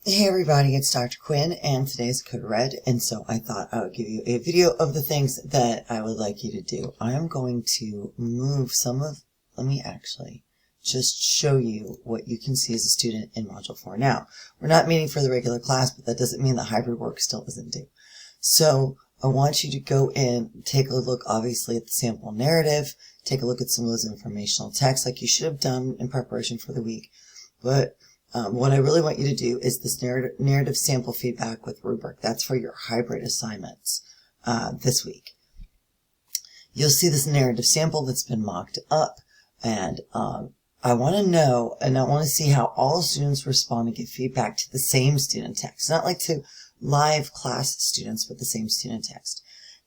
Hey everybody, it's Dr. Quinn, and today's Code Red, and so I thought I would give you a video of the things that I would like you to do. I am going to move let me actually just show you what you can see as a student in Module 4. Now, we're not meeting for the regular class, but that doesn't mean that hybrid work still isn't due. So I want you to go in, take a look obviously at the sample narrative, take a look at some of those informational texts like you should have done in preparation for the week, but what I really want you to do is this narrative sample feedback with rubric. That's for your hybrid assignments this week. You'll see this narrative sample that's been mocked up, and I want to know, and I want to see how all students respond and give feedback to the same student text. Not like to live class students, but the same student text.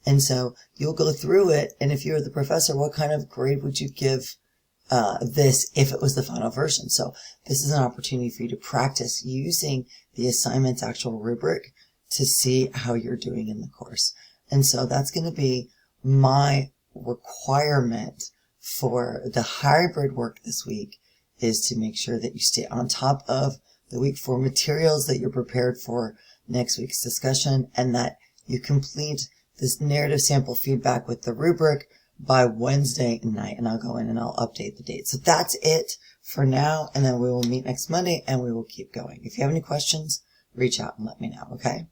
And so you'll go through it, and if you're the professor, what kind of grade would you give this if it was the final version? So this is an opportunity for you to practice using the assignment's actual rubric to see how you're doing in the course. And so that's going to be my requirement for the hybrid work this week, is to make sure that you stay on top of the week 4 materials, that you're prepared for next week's discussion, and that you complete this narrative sample feedback with the rubric by Wednesday night, and I'll go in and I'll update the date. So that's it for now, and then we will meet next Monday and we will keep going. If you have any questions, reach out and let me know, okay?